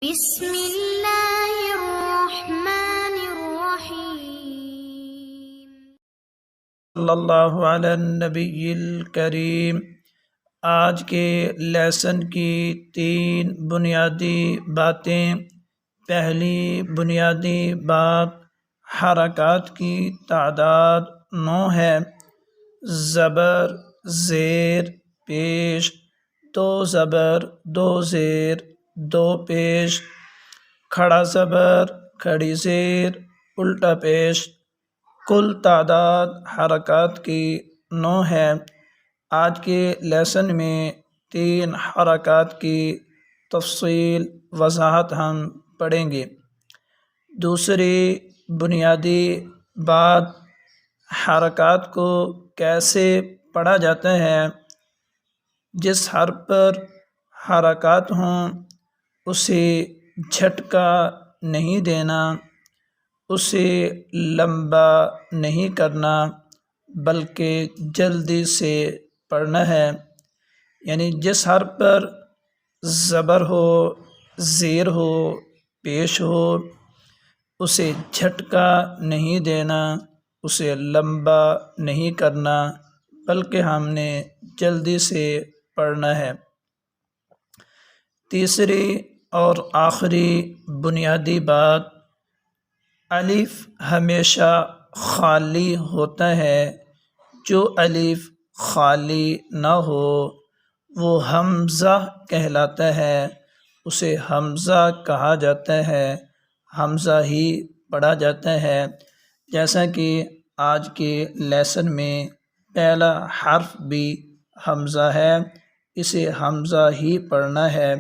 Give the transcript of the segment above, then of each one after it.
بسم اللہ الرحمن الرحیم۔ صلی اللہ علی النبی الکریم۔ آج کے لیسن کی 3 بنیادی باتیں۔ پہلی بنیادی بات، حرکات کی تعداد 9 ہے۔ زبر، زیر، پیش، 2 زبر، 2 زیر، 2 پیش، کھڑا زبر، کھڑی زیر، الٹا پیش۔ کل تعداد حرکات کی 9 ہے۔ آج کے لیسن میں 3 حرکات کی تفصیل وضاحت ہم پڑھیں گے۔ دوسری بنیادی بات، حرکات کو کیسے پڑھا جاتا ہے۔ جس حرف پر حرکات ہوں اسے جھٹکا نہیں دینا، اسے لمبا نہیں کرنا، بلکہ جلدی سے پڑھنا ہے۔ یعنی جس حرف پر زبر ہو، زیر ہو، پیش ہو، اسے جھٹکا نہیں دینا، اسے لمبا نہیں کرنا، بلکہ ہم نے جلدی سے پڑھنا ہے۔ تیسری اور آخری بنیادی بات، الف ہمیشہ خالی ہوتا ہے۔ جو الف خالی نہ ہو وہ حمزہ کہلاتا ہے، اسے حمزہ کہا جاتا ہے، حمزہ ہی پڑھا جاتا ہے۔ جیسا کہ آج کے لیسن میں پہلا حرف بھی حمزہ ہے، اسے حمزہ ہی پڑھنا ہے۔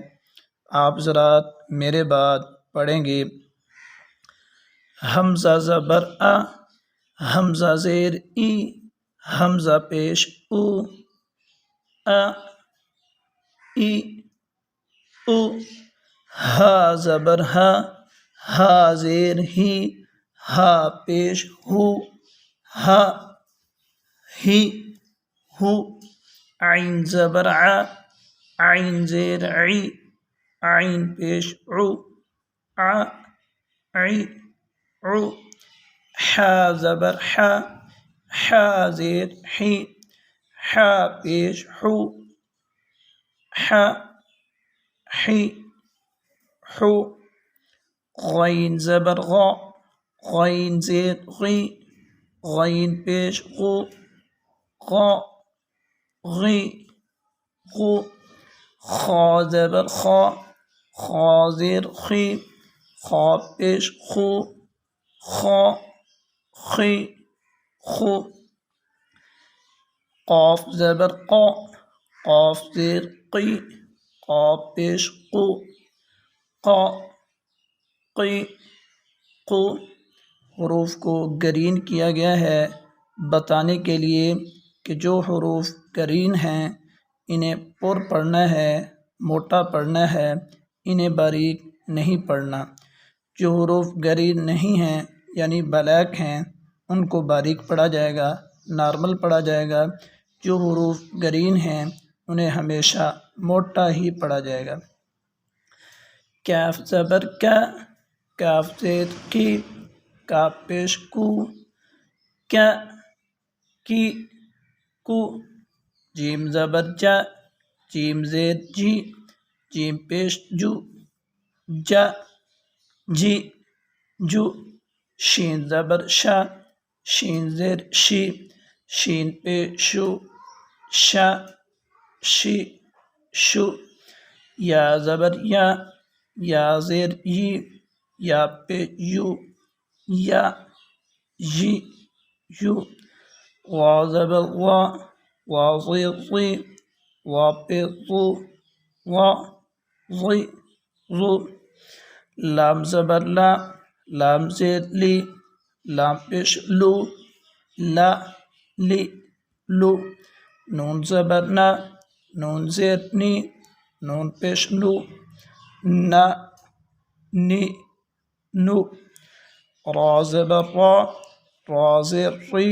آپ حضرات میرے بعد پڑھیں گے۔ حمزہ زبر ا، حمزہ زیر ای، حمزہ پیش او، ا ای او۔ ہا زبر ہا، ہا زیر ہی، ہا پیش ہو، ہا ہی ہو۔ عین زبر ع، عین زیر عی، عین پیش عو، ع عی عو۔ حا زبر حا، حا زیر حی، حا پیش حو، حا حی حو۔ غین زبر غا، غین زیر غی، غین پیش غو، غا غی غو۔ خا زبر خا، خا زیر خی، خا پیش خو، خا خی خو۔ قاف زبر قا، قاف زیر قی، قاف پیش قو، قا قی قو۔ حروف کو گرین کیا گیا ہے بتانے کے لیے کہ جو حروف گرین ہیں انہیں پر پڑھنا ہے، موٹا پڑھنا ہے، انہیں باریک نہیں پڑھنا۔ جو حروف گرین نہیں ہیں یعنی بلیک ہیں ان کو باریک پڑھا جائے گا، نارمل پڑھا جائے گا۔ جو حروف گرین ہیں انہیں ہمیشہ موٹا ہی پڑھا جائے گا۔ کاف زبر کا، کاف زیر کی، کاف پیش کو، کیا کی کو۔ جیم زبر جا، جیم زیر جی، جیم پیش جو، جا جی جو۔ شین زبر شا، شین زیر شی، شین پیش شو، شا شی شو۔ یا زبر یا، یا زیر یی، یا پیش یو، یا یی یو۔ وا زبر وا، وا زیر زی، وا پیش زو، وا زی زو۔ لام زبر لا، لام زیر لی، لام پیش لو، لا لی لو۔ نون زبر نا، نون زیر نی، نون پیش نو، نا نی نو۔ را زبر را، را زیر ری،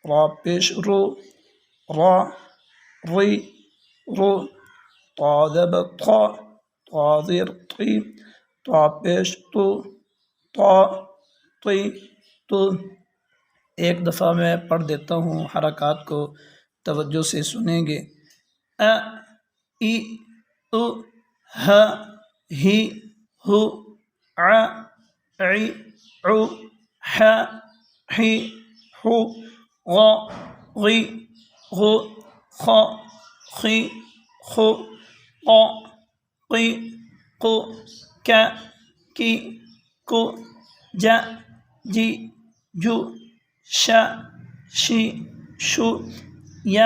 را پیش رو، را ری رو۔ طا زبر طا، طا زیر طی، طا پیش تو، طا طی تو۔ ایک دفعہ میں پڑھ دیتا ہوں، حرکات کو توجہ سے سنیں گے۔ ا ای او ہ ہی ہو ع عی عو ح حی حو غ غی غو خ خی خو ق قی قو ک کی کو ج جی جو ش شی شو ی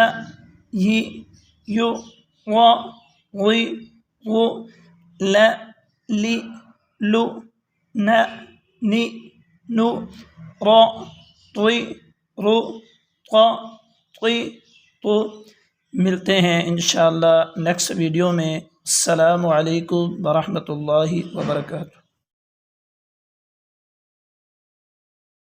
ی یو و غی غو ل لی لو ن نی نو ر طی رو ط طی تو۔ ملتے ہیں انشاءاللہ نیکسٹ ویڈیو میں۔ السلام علیکم ورحمۃ اللہ وبرکاتہ۔